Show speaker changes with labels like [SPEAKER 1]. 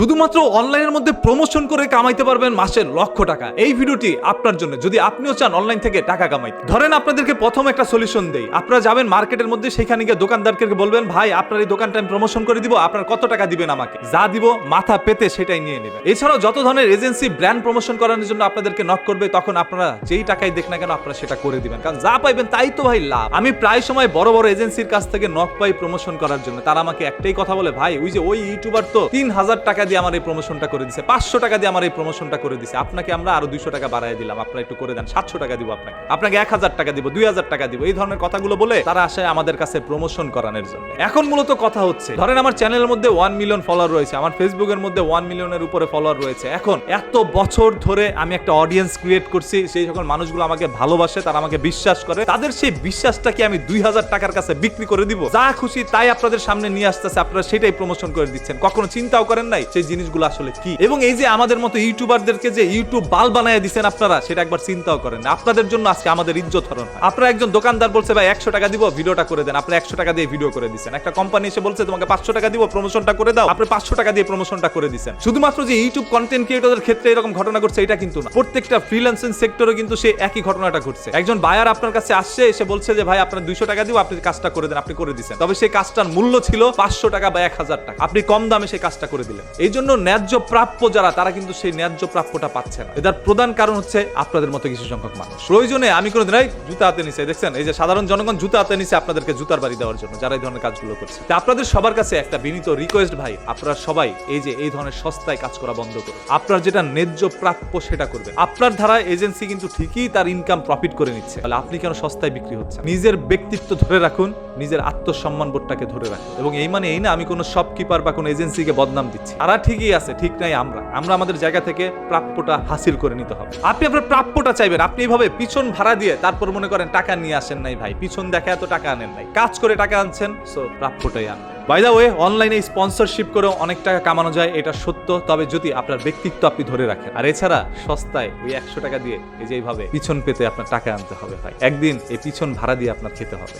[SPEAKER 1] শুধুমাত্র অনলাইনের মধ্যে প্রমোশন করে কামাইতে পারবেন মাসের লক্ষ টাকা। এই ভিডিওটি আপনার জন্য, যদি আপনিও চান অনলাইন থেকে টাকা কামাইতে। ধরেন আপনাদেরকে প্রথম একটা সলিউশন দেই। আপনারা যাবেন মার্কেটের মধ্যে, সেখানে গিয়ে দোকানদারকে বলবেন, ভাই আপনার এই দোকানটা আমি প্রমোশন করে দিব, আপনার কত টাকা দিবেন আমাকে? যা দিব মাথা পেতে সেটাই নিয়ে নেবেন। এছাড়াও যত ধরনের এজেন্সি ব্র্যান্ড প্রমোশন করানোর জন্য আপনাদেরকে নক করবে, তখন আপনারা যেই টাকাই দেখ না কেন আপনারা সেটা করে দিবেন, কারণ যা পাইবেন তাই তো ভাই লাভ। আমি প্রায় সময় বড় বড় এজেন্সির কাছ থেকে নক পাই প্রমোশন করার জন্য। তারা আমাকে একটাই কথা বলে, ভাই ওই ইউটিউবার তো 3000 টাকা দিয়ে আমার এই প্রমোশনটা করে দিছে, 500 টাকা দিয়ে আমার এই প্রমোশনটা করে দিছে, আপনাকে আমরা আরো 200 টাকা বাড়ায় দিলাম, আপনারা একটু করে দেন, 700 টাকা দিব আপনাকে 1000 টাকা দিব, 2000 টাকা দিব। এই ধরনের কথাগুলো বলে তারা আসে আমাদের কাছে প্রমোশন করানোর জন্য। এখন মূলত কথা হচ্ছে, ধরেন আমার চ্যানেলের মধ্যে 1 মিলিয়ন ফলোয়ার রয়েছে, আমার ফেসবুকের মধ্যে 1 মিলিয়নের উপরে ফলোয়ার রয়েছে। এখন এত বছর ধরে আমি একটা অডিয়েন্স ক্রিয়েট করছি, সেই সকল মানুষগুলো আমাকে ভালোবাসে, তারা আমাকে বিশ্বাস করে, তাদের সেই বিশ্বাসটাকে আমি 2000 টাকার কাছে বিক্রি করে দিব? যা খুশি তাই আপনাদের সামনে নিয়ে আসতেছে, আপনারা সেটাই প্রমোশন করে দিচ্ছেন, কখনো চিন্তাও করেন নাই সেই জিনিসগুলো আসলে কি। এবং এই যে আমাদের মতো ইউটিউবারদেরকে যে ইউটিউব বাল বানায় দিচ্ছেন আপনারা, সেটা একবার চিন্তাও করেন না। আপনাদের জন্য আজকে আমাদের ইজ্জত হরণ হয়। আপনারা একজন দোকানদার বলছে, ভাই 100 টাকা দিব, ভিডিওটা করে দেন, আপনি 100 টাকা দিয়ে ভিডিও করে দিচ্ছেন। একটা কোম্পানি এসে বলছে, তোমাকে 500 টাকা দিব, প্রমোশনটা করে দাও, আপনি 500 টাকা দিয়ে প্রমোশনটা করে দিচ্ছেন। শুধুমাত্র যে ইউটিউব কন্টেন্ট ক্রিয়েটরদের ক্ষেত্রে এরকম ঘটনা ঘটছে এটা কিন্তু না, প্রত্যেকটা ফ্রিল্যান্সিং সেক্টরে কিন্তু সেই একই ঘটনাটা ঘটছে। একজন বায়ার আপনার কাছে আসছে, এসে বলছে যে ভাই আপনার 200 টাকা দিব, আপনি কাজটা করে দেন, আপনি করে দিচ্ছেন। তবে সেই কাজটার মূল্য ছিল 500 টাকা বা 1000 টাকা, আপনি কম দামে সেই কাজটা করে দিলেন। এই জন্য ন্যায্য প্রাপ্য যারা, তারা কিন্তু সেই ন্যায্য প্রাপ্যটা পাচ্ছে না। এটার প্রধান কারণ হচ্ছে আপনাদের মতো কিছু সংখ্যক মানুষ। প্রয়োজনে আমি কোনোদিন জুতা হাতে নিচে দেখছেন, এই যে সাধারণ জনগণ জুতা হাতে নিচে আপনাদেরকে জুতার বাড়ি দেওয়ার জন্য, যারা এই ধরনের কাজগুলো করছে। আপনাদের সবার কাছে একটা বিনীত রিকোয়েস্ট, ভাই আপনারা সবাই এই ধরনের সস্তায় কাজ করা বন্ধ করুন। আপনার যেটা ন্যায্য প্রাপ্য সেটা করবেন। আপনার ধারা এজেন্সি কিন্তু ঠিকই তার ইনকাম প্রফিট করে নিচ্ছে, তাহলে আপনি কেন সস্তায় বিক্রি হচ্ছে? নিজের ব্যক্তিত্ব ধরে রাখুন, নিজের আত্মসম্মান বোধটাকে ধরে রাখুন। এবং এই মানে এই না আমি কোনো শপকিপার বা কোনো এজেন্সিকে বদনাম দিচ্ছি। তারা ঠিকই আছে, ঠিক নাই আমরা আমাদের জায়গা থেকে প্রাপ্যটা হাসিল করে নিতে হবে। আপনি আপনার প্রাপ্যটা চাইবেন। আপনি এইভাবে পিছন ভাড়া দিয়ে তারপর মনে করেন টাকা নিয়ে আসেন নাই, ভাই পিছন দেখা এত টাকা আনেন নাই, কাজ করে টাকা আনছেন, সো প্রাপ্যটাই আনবেন। বাই দ্য ওয়ে, অনলাইনে স্পন্সরশিপ করে অনেক টাকা কামানো যায়, এটা সত্য, তবে যদি আপনার ব্যক্তিত্ব আপনি ধরে রাখেন। আর এছাড়া সস্তায় ওই 100 টাকা দিয়ে এই যে এইভাবে পিছন পেতে আপনার টাকা আনতে হবে, ভাই একদিন এই পিছন ভাড়া দিয়ে আপনার খেতে হবে।